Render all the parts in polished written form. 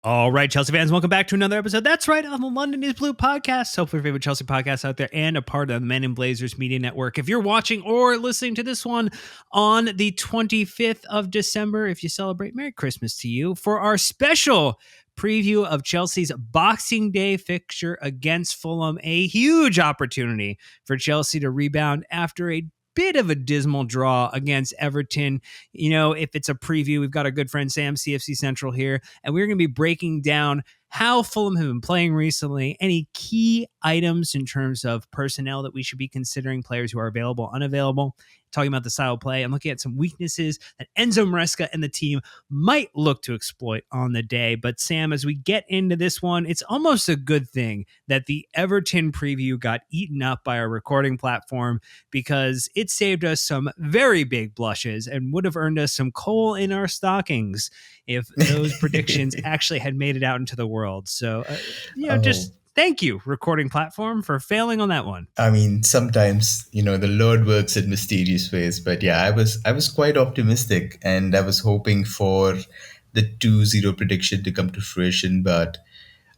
All right, Chelsea fans, welcome back to another episode. That's right, on the London is Blue podcast. Hopefully, your favorite Chelsea podcast out there and a part of the Men in Blazers Media Network. If you're watching or listening to this one on the 25th of December, if you celebrate, Merry Christmas to you for our special preview of Chelsea's Boxing Day fixture against Fulham. A huge opportunity for Chelsea to rebound after a bit of a dismal draw against Everton. You know, if it's a preview, we've got our good friend Sam, CFC Central here, and we're going to be breaking down how Fulham have been playing recently, any key items in terms of personnel that we should be considering, players who are available, unavailable, talking about the style of play and looking at some weaknesses that Enzo Maresca and the team might look to exploit on the day. But Sam, as we get into this one, it's almost a good thing that the Everton preview got eaten up by our recording platform, because it saved us some very big blushes and would have earned us some coal in our stockings if those predictions actually had made it out into the world. So, just thank you, recording platform, for failing on that one. I mean, sometimes, the Lord works in mysterious ways, but yeah, I was quite optimistic, and I was hoping for the 2-0 prediction to come to fruition. But,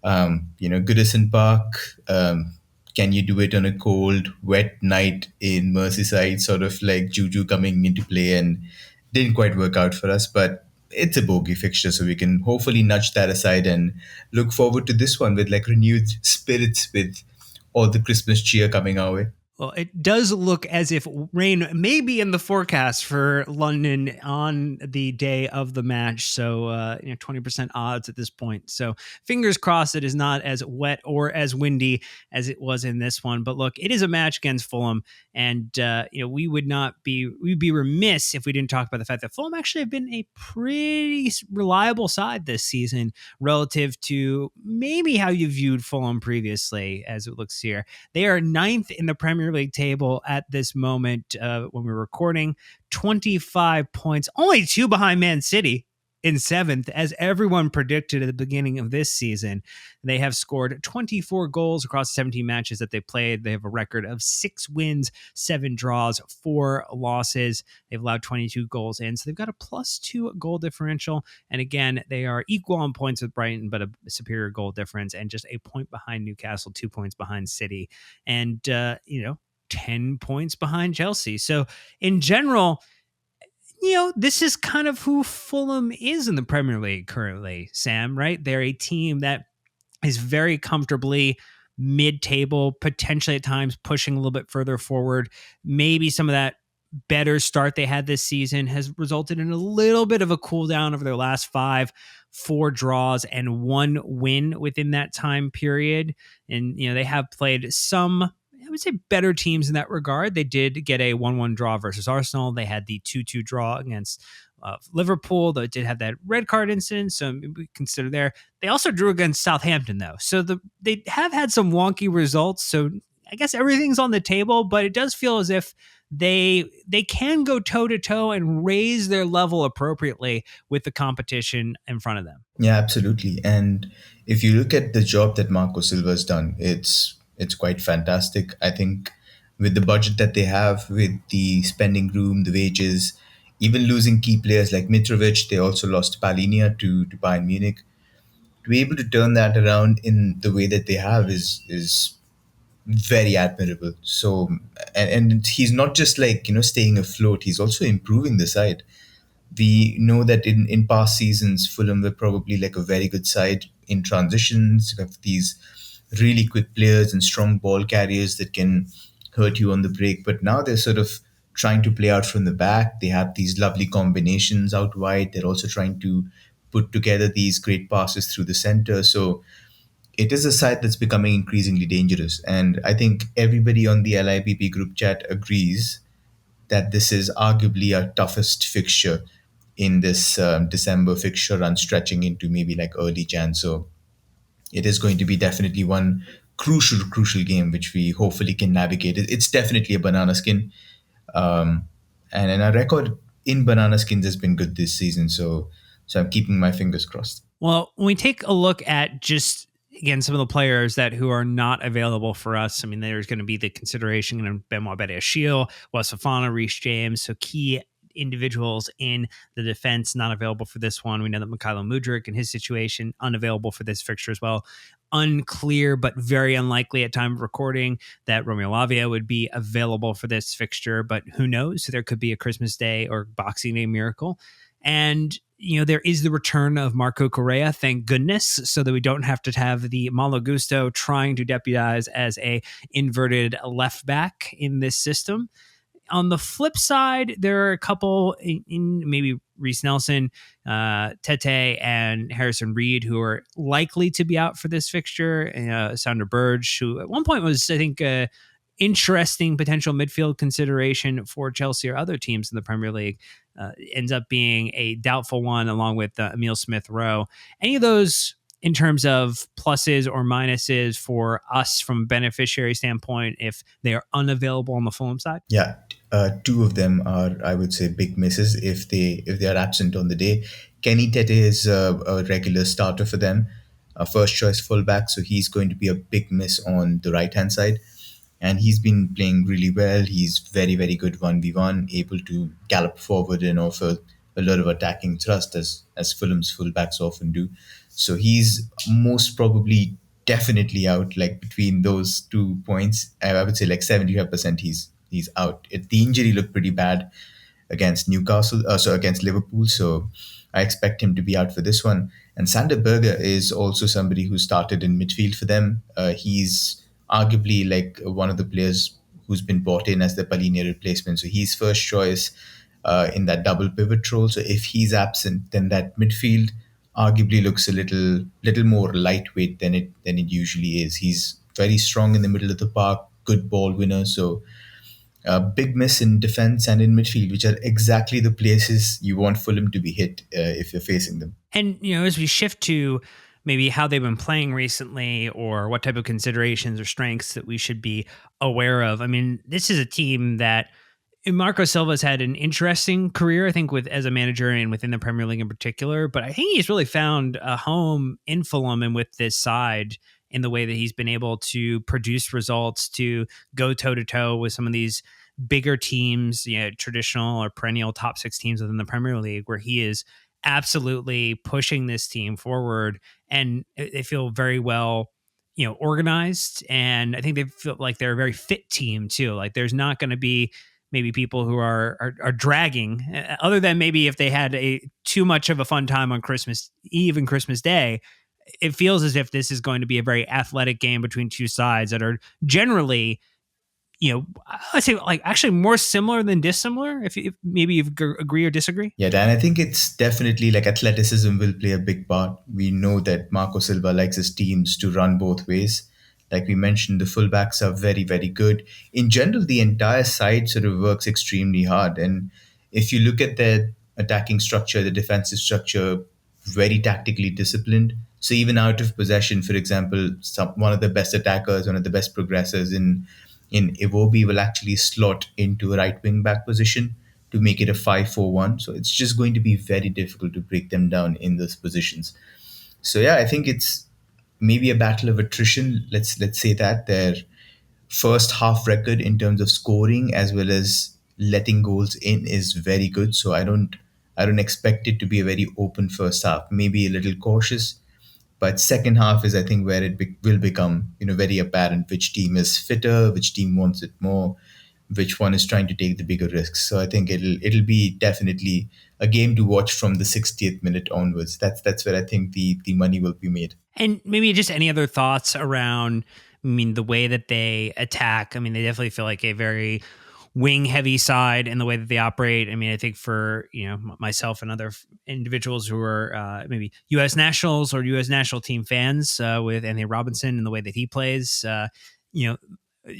Goodison Park, can you do it on a cold, wet night in Merseyside, sort of like Juju coming into play, and didn't quite work out for us. But it's a bogey fixture, so we can hopefully nudge that aside and look forward to this one with like renewed spirits, with all the Christmas cheer coming our way. Well, it does look as if rain may be in the forecast for London on the day of the match. So, 20% odds at this point. So fingers crossed it is not as wet or as windy as it was in this one. But look, it is a match against Fulham. And, we'd be remiss if we didn't talk about the fact that Fulham actually have been a pretty reliable side this season relative to maybe how you viewed Fulham previously, as it looks here. They are 9th in the Premier League table at this moment when we're recording, 25 points, only 2 behind Man City in 7th, as everyone predicted at the beginning of this season. They have scored 24 goals across 17 matches that they played. They have a record of 6 wins, 7 draws, 4 losses. They've allowed 22 goals in, so they've got a +2 goal differential. And again, they are equal on points with Brighton, but a superior goal difference, and just a point behind Newcastle, 2 points behind City, and 10 points behind Chelsea. So in general, this is kind of who Fulham is in the Premier League currently, Sam, right? They're a team that is very comfortably mid-table, potentially at times pushing a little bit further forward. Maybe some of that better start they had this season has resulted in a little bit of a cool down over their last 5, 4 draws and 1 win within that time period. And, they have played some, I would say, better teams in that regard. They did get a 1-1 draw versus Arsenal. They had the 2-2 draw against Liverpool, though it did have that red card incident, so we consider there. They also drew against Southampton, though. So they have had some wonky results. So I guess everything's on the table, but it does feel as if they can go toe-to-toe and raise their level appropriately with the competition in front of them. Yeah, absolutely. And if you look at the job that Marco Silva's done, it's quite fantastic. I think with the budget that they have, with the spending room, the wages, even losing key players like Mitrovic, they also lost Palinia to Bayern Munich. To be able to turn that around in the way that they have is very admirable. So, and he's not just like, staying afloat, he's also improving the side. We know that in past seasons, Fulham were probably like a very good side in transitions. You have these really quick players and strong ball carriers that can hurt you on the break. But now they're sort of trying to play out from the back. They have these lovely combinations out wide. They're also trying to put together these great passes through the center. So it is a side that's becoming increasingly dangerous. And I think everybody on the LIPP group chat agrees that this is arguably our toughest fixture in this December fixture run, stretching into maybe like early Jan. So it is going to be definitely one crucial game, which we hopefully can navigate. It's definitely a banana skin. And our record in banana skins has been good this season. So I'm keeping my fingers crossed. Well, when we take a look at just, again, some of the players who are not available for us, I mean, there's going to be the consideration of Benoit Badiashile, Wes Fofana, Reece James, so key individuals in the defense not available for this one. We know that Mikhailo Mudryk and his situation unavailable for this fixture as well. Unclear, but very unlikely at time of recording that Romeo Lavia would be available for this fixture, but who knows? There could be a Christmas Day or Boxing Day miracle. And there is the return of Marco Correa, thank goodness, so that we don't have to have the Malo Gusto trying to deputize as a inverted left back in this system. On the flip side, there are a couple in maybe Reece Nelson, Tete, and Harrison Reed who are likely to be out for this fixture. Sander Berge, who at one point was, I think, interesting potential midfield consideration for Chelsea or other teams in the Premier League, ends up being a doubtful one along with Emile Smith-Rowe. Any of those in terms of pluses or minuses for us from a beneficiary standpoint if they are unavailable on the Fulham side? Yeah, two of them are, I would say, big misses if they are absent on the day. Kenny Tete is a regular starter for them, a first choice fullback, so he's going to be a big miss on the right hand side. And he's been playing really well. He's very, very good 1v1, able to gallop forward and offer a lot of attacking thrust as Fulham's fullbacks often do. So he's most probably definitely out. Like between those 2 points, I would say like 75% he's out. The injury looked pretty bad against Newcastle, so against Liverpool. So I expect him to be out for this one. And Sander Berge is also somebody who started in midfield for them. He's arguably like one of the players who's been brought in as the Palhinha replacement. So he's first choice in that double pivot role. So if he's absent, then that midfield arguably looks a little more lightweight than it usually is. He's very strong in the middle of the park, good ball winner. So a big miss in defense and in midfield, which are exactly the places you want Fulham to be hit if you're facing them. And, as we shift to maybe how they've been playing recently or what type of considerations or strengths that we should be aware of. I mean, this is a team that Marco Silva's had an interesting career, I think, as a manager and within the Premier League in particular. But I think he's really found a home in Fulham and with this side in the way that he's been able to produce results, to go toe to toe with some of these bigger teams, traditional or perennial top six teams within the Premier League, where he is absolutely pushing this team forward, and they feel very well organized, and I think they feel like they're a very fit team too. Like there's not going to be maybe people who are dragging, other than maybe if they had a too much of a fun time on Christmas Eve and Christmas Day. It feels as if this is going to be a very athletic game between two sides that are generally, I'd say like actually more similar than dissimilar. If maybe you agree or disagree. Yeah, Dan, I think it's definitely like athleticism will play a big part. We know that Marco Silva likes his teams to run both ways. Like we mentioned, the fullbacks are very, very good. In general, the entire side sort of works extremely hard. And if you look at their attacking structure, the defensive structure, very tactically disciplined. So even out of possession, for example, one of the best attackers, one of the best progressors in Iwobi will actually slot into a right wing back position to make it a 5-4-1. So it's just going to be very difficult to break them down in those positions. So yeah, I think it's maybe a battle of attrition. Let's say that their first half record in terms of scoring as well as letting goals in is very good. So I don't expect it to be a very open first half. Maybe a little cautious, but second half is, I think, where it will become, very apparent which team is fitter, which team wants it more, which one is trying to take the bigger risks. So I think it'll be definitely a game to watch from the 60th minute onwards. That's where I think the money will be made. And maybe just any other thoughts around, the way that they attack. They definitely feel like a very wing heavy side in the way that they operate. I think for, myself and other individuals who are maybe U.S. nationals or U.S. national team fans with Anthony Robinson and the way that he plays,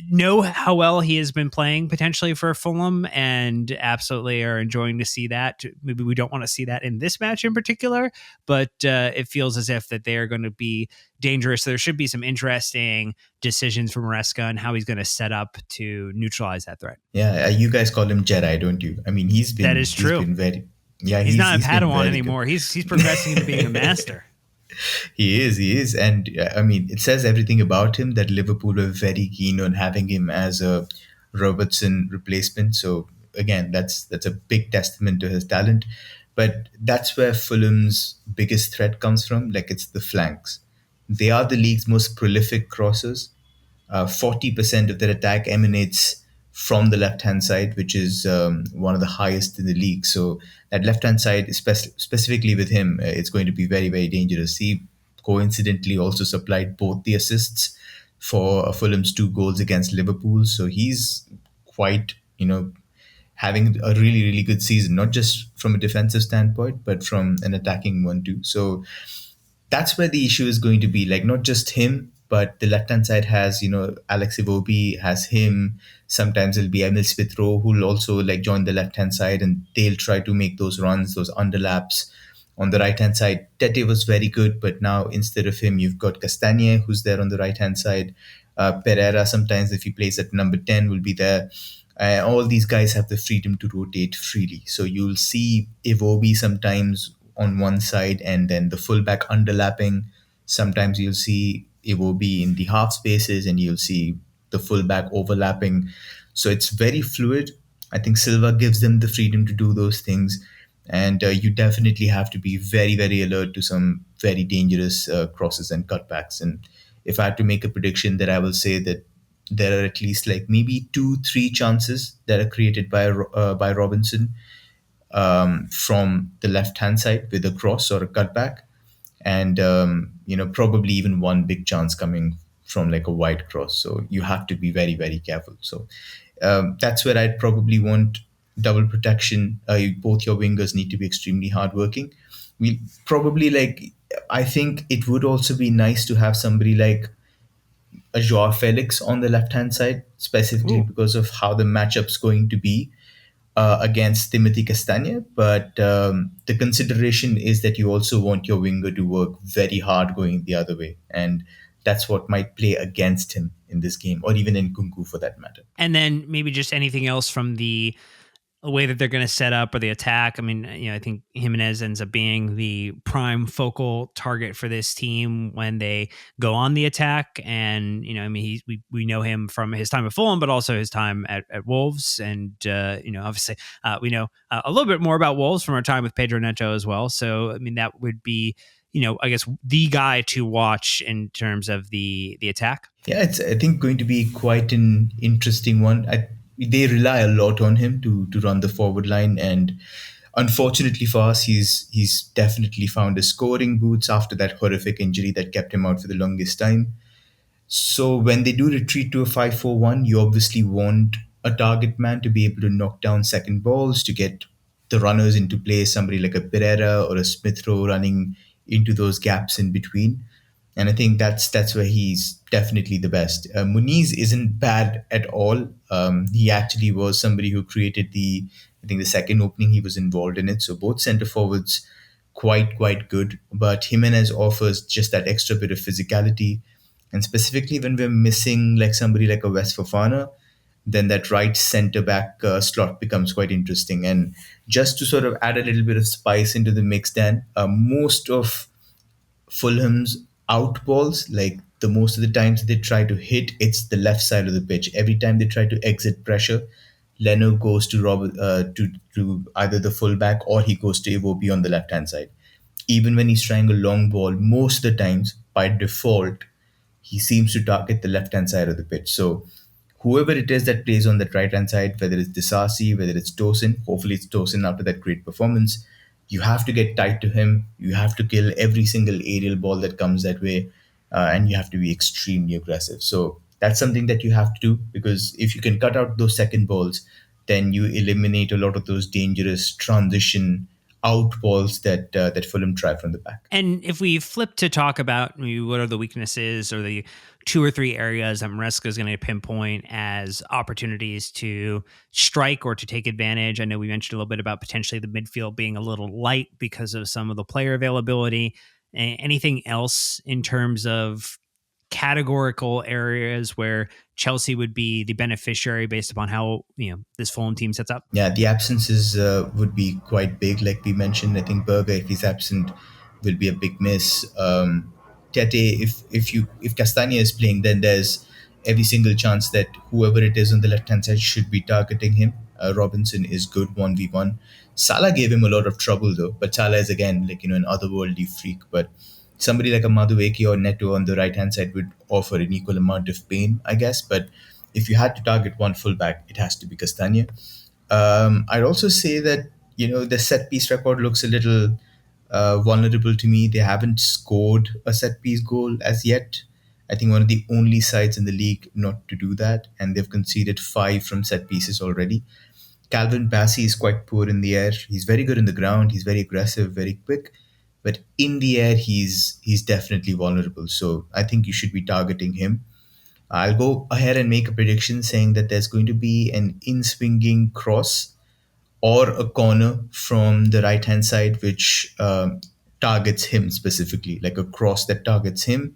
know how well he has been playing potentially for Fulham and absolutely are enjoying to see that. Maybe we don't want to see that in this match in particular, but it feels as if that they are going to be dangerous. So there should be some interesting decisions from Maresca and how he's going to set up to neutralize that threat. Yeah, you guys call him Jedi, don't you? He's been... That is true. He's been very... Yeah, he's not a Padawan anymore. He's progressing into being a master. He is. And it says everything about him that Liverpool were very keen on having him as a Robertson replacement. So again, that's a big testament to his talent. But that's where Fulham's biggest threat comes from. Like, it's the flanks. They are the league's most prolific crossers. 40% of their attack emanates from the left hand side, which is one of the highest in the league. So that left hand side, specifically with him, it's going to be very, very dangerous. He coincidentally also supplied both the assists for Fulham's two goals against Liverpool. So he's quite, having a really, really good season, not just from a defensive standpoint, but from an attacking one too. So that's where the issue is going to be. Like, not just him, but the left hand side has, Alex Iwobi has him. Sometimes it'll be Emil Smith Rowe who'll also like join the left hand side, and they'll try to make those runs, those underlaps. On the right hand side, Tete was very good, but now instead of him, you've got Castagne who's there on the right hand side. Pereira, sometimes if he plays at number 10, will be there. All these guys have the freedom to rotate freely. So you'll see Iwobi sometimes on one side and then the fullback underlapping. Sometimes you'll see Iwobi in the half spaces and you'll see the fullback overlapping. So it's very fluid. I think Silva gives them the freedom to do those things. And you definitely have to be very, very alert to some very dangerous crosses and cutbacks. And if I had to make a prediction, that I will say that there are at least like maybe two, three chances that are created by Robinson from the left hand side with a cross or a cutback, and probably even one big chance coming from like a wide cross. So you have to be very, very careful. So that's where I'd probably want double protection. Both your wingers need to be extremely hardworking. We probably like. I think it would also be nice to have somebody like a Joao Felix on the left hand side, specifically Ooh. because of how the matchup's going to be against Timothy Castagne. But the consideration is that you also want your winger to work very hard going the other way. And that's what might play against him in this game, or even in Kunku for that matter. And then maybe just anything else from the way that they're going to set up or the attack. I mean, I think Jimenez ends up being the prime focal target for this team when they go on the attack. And, I mean, we know him from his time at Fulham, but also his time at Wolves. And, obviously we know a little bit more about Wolves from our time with Pedro Neto as well. So, I mean, that would be, I guess the guy to watch in terms of the attack. Yeah, it's, I think, going to be quite an interesting one. They rely a lot on him to run the forward line, and unfortunately for us, he's definitely found his scoring boots after that horrific injury that kept him out for the longest time. So when they do retreat to a 5-4-1, you obviously want a target man to be able to knock down second balls, to get the runners into play, somebody like a Pereira or a Smith Rowe running into those gaps in between. And I think that's where he's definitely the best. Muniz isn't bad at all. He actually was somebody who created I think the second opening, he was involved in it. So both centre forwards quite good. But Jimenez offers just that extra bit of physicality, and specifically when we're missing like somebody like a West Fofana, then that right centre back slot becomes quite interesting. And just to sort of add a little bit of spice into the mix, Dan, most of Fulham's out balls, like the most of the times they try to hit, it's the left side of the pitch. Every time they try to exit pressure, Leno goes to to either the fullback, or he goes to Iwobi on the left hand side. Even when he's trying a long ball, most of the times by default he seems to target the left hand side of the pitch. So whoever it is that plays on that right hand side, whether it's Disasi, whether it's Tosin, hopefully it's Tosin after that great performance, you have to get tight to him. You have to kill every single aerial ball that comes that way, and you have to be extremely aggressive. So that's something that you have to do, because if you can cut out those second balls, then you eliminate a lot of those dangerous transition out balls that Fulham try from the back. And if we flip to talk about maybe what are the weaknesses or the two or three areas that Maresca is going to pinpoint as opportunities to strike or to take advantage. I know we mentioned a little bit about potentially the midfield being a little light because of some of the player availability. Anything else in terms of categorical areas where Chelsea would be the beneficiary based upon how this Fulham team sets up? Yeah, the absences would be quite big, like we mentioned. I think Berger, if he's absent, will be a big miss. Tete, if Castagna is playing, then there's every single chance that whoever it is on the left hand side should be targeting him. Robinson is good 1v1. Salah gave him a lot of trouble though, but Salah is again like an otherworldly freak. But somebody like a Madueke or Neto on the right hand side would offer an equal amount of pain, I guess. But if you had to target one fullback, it has to be Castagna. I'd also say that the set piece record looks a little vulnerable to me. They haven't scored a set piece goal as yet. I think one of the only sides in the league not to do that, and they've conceded five from set pieces already. Calvin Bassey is quite poor in the air. He's very good in the ground. He's very aggressive, very quick, but in the air, he's definitely vulnerable. So I think you should be targeting him. I'll go ahead and make a prediction saying that there's going to be an in swinging cross or a corner from the right hand side, which targets him specifically, like a cross that targets him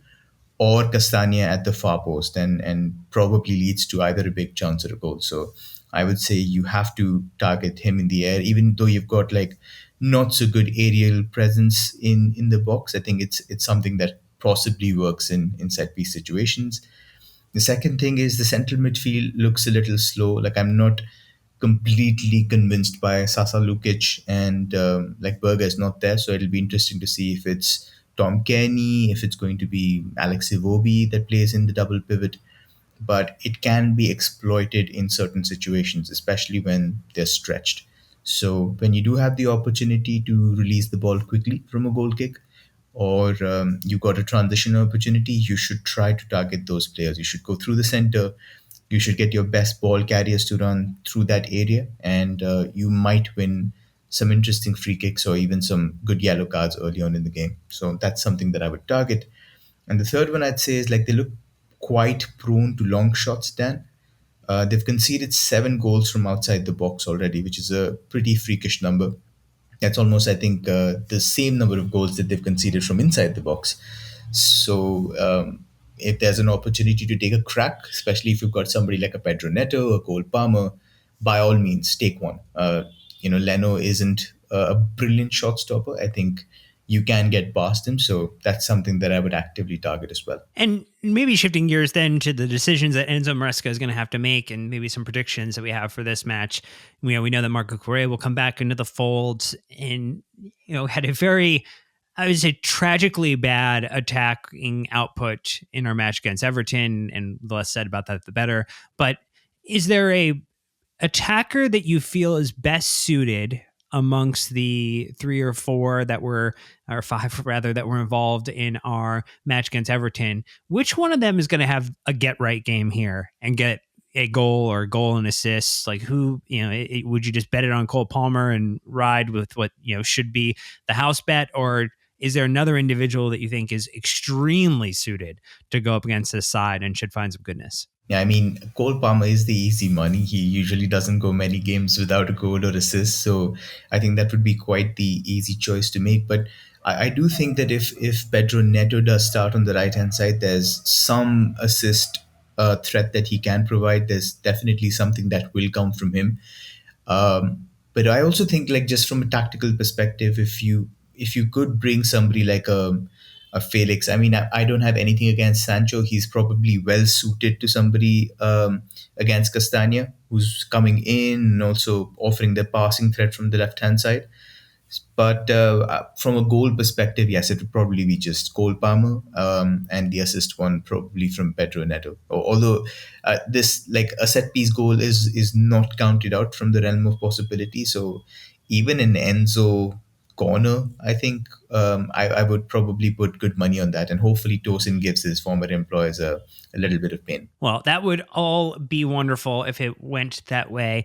or Castagna at the far post, and probably leads to either a big chance or a goal. So I would say you have to target him in the air, even though you've got like not so good aerial presence in the box. I think it's something that possibly works in set piece situations. The second thing is the central midfield looks a little slow. Like I'm not completely convinced by Sasa Lukic, and like Berger is not there, so it'll be interesting to see if it's Tom Kenny, if it's going to be Alex Iwobi that plays in the double pivot. But it can be exploited in certain situations, especially when they're stretched. So when you do have the opportunity to release the ball quickly from a goal kick, or you got a transition opportunity, you should try to target those players. You should go through the center. You should get your best ball carriers to run through that area, and you might win some interesting free kicks or even some good yellow cards early on in the game. So that's something that I would target. And the third one I'd say is like they look quite prone to long shots, Dan. They've conceded 7 goals from outside the box already, which is a pretty freakish number. That's almost, I think, the same number of goals that they've conceded from inside the box. So if there's an opportunity to take a crack, especially if you've got somebody like a Pedro Neto or Cole Palmer, by all means, take one. Leno isn't a brilliant shot stopper. I think you can get past him. So that's something that I would actively target as well. And maybe shifting gears then to the decisions that Enzo Maresca is going to have to make, and maybe some predictions that we have for this match. We know that Marco Correa will come back into the fold, and had a very, I would say, tragically bad attacking output in our match against Everton, and the less said about that, the better. But is there a attacker that you feel is best suited amongst the three or four that were, or five rather, that were involved in our match against Everton? Which one of them is going to have a get right game here and get a goal or a goal and assist? Like who, would you just bet it on Cole Palmer and ride with what, should be the house bet? Or is there another individual that you think is extremely suited to go up against this side and should find some goodness? Yeah, I mean, Cole Palmer is the easy money. He usually doesn't go many games without a goal or assist. So I think that would be quite the easy choice to make. But I do think that if Pedro Neto does start on the right hand side, there's some assist threat that he can provide. There's definitely something that will come from him. But I also think, like, just from a tactical perspective, if you could bring somebody like a Felix, I mean, I don't have anything against Sancho. He's probably well suited to somebody against Castagna, who's coming in and also offering the passing threat from the left hand side. But from a goal perspective, yes, it would probably be just Cole Palmer, and the assist one probably from Pedro Neto. Although this, like, a set piece goal is not counted out from the realm of possibility. So even in Enzo corner, I think I would probably put good money on that, and hopefully Tosin gives his former employers a little bit of pain. Well, that would all be wonderful if it went that way.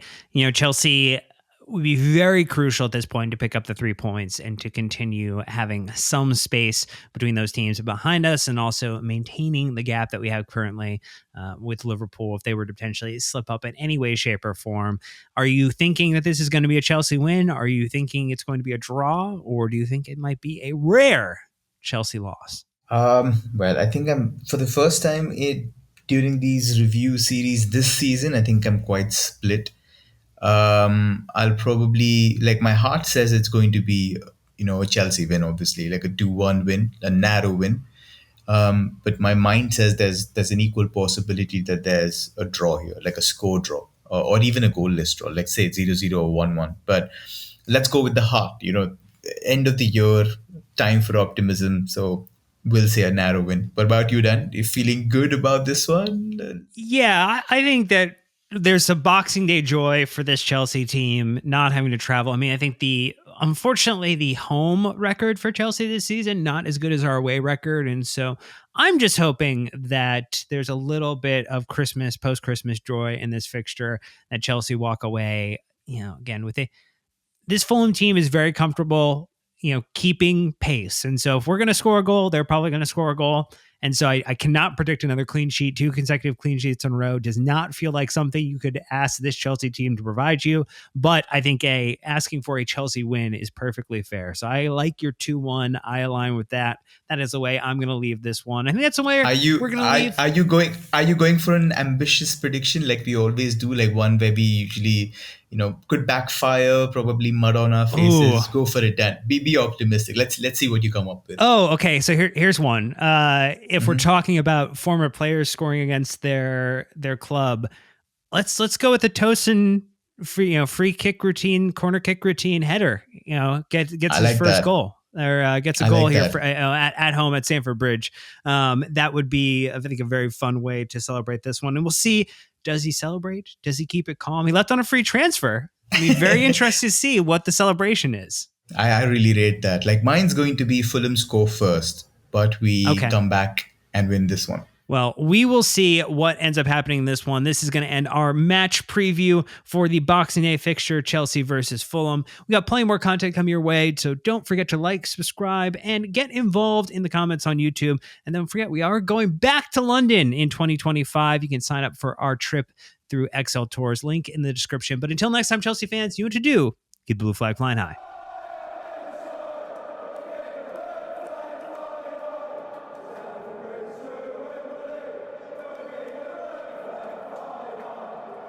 Chelsea would be very crucial at this point to pick up the 3 points and to continue having some space between those teams behind us, and also maintaining the gap that we have currently with Liverpool if they were to potentially slip up in any way, shape, or form. Are you thinking that this is going to be a Chelsea win? Are you thinking it's going to be a draw? Or do you think it might be a rare Chelsea loss? Well, I think I'm for the first time during these review series this season. I think I'm quite split. I'll probably, like, my heart says it's going to be a Chelsea win, obviously, like a 2-1 win, a narrow win. But my mind says there's an equal possibility that there's a draw here, like a score draw. or even a goalless draw. Let's say 0-0 or 1-1. But let's go with the heart. End of the year, time for optimism. So we'll say a narrow win. What about you, Dan? You feeling good about this one? Yeah, I think that there's a Boxing Day joy for this Chelsea team not having to travel. I mean, I think unfortunately the home record for Chelsea this season not as good as our away record, and so I'm just hoping that there's a little bit of Christmas, post-Christmas joy in this fixture, that Chelsea walk away, again with this Fulham team is very comfortable, keeping pace. And so if we're going to score a goal, they're probably going to score a goal. And so I cannot predict another clean sheet. 2 consecutive clean sheets in a row does not feel like something you could ask this Chelsea team to provide you. But I think asking for a Chelsea win is perfectly fair. So I like your 2-1. I align with that. That is the way I'm going to leave this one. I think that's the way we're going to leave. Are you going for an ambitious prediction like we always do, like one where we usually could backfire, probably mud on our faces? Ooh. Go for it, Dan. Be optimistic. Let's see what you come up with. Oh, okay. So here's one. If we're talking about former players scoring against their club, let's go with the Tosin free kick routine, corner kick routine header. Gets his first goal. Or gets a goal here at home at Stamford Bridge. That would be, I think, a very fun way to celebrate this one. And we'll see, does he celebrate? Does he keep it calm? He left on a free transfer. I mean, very interested to see what the celebration is. I really rate that. Like, mine's going to be Fulham score first, but we come back and win this one. Well, we will see what ends up happening in this one. This is going to end our match preview for the Boxing Day fixture, Chelsea versus Fulham. We got plenty more content coming your way, so don't forget to like, subscribe, and get involved in the comments on YouTube. And don't forget, we are going back to London in 2025. You can sign up for our trip through XL Tours, link in the description. But until next time, Chelsea fans, you know what to do. Keep the blue flag flying high.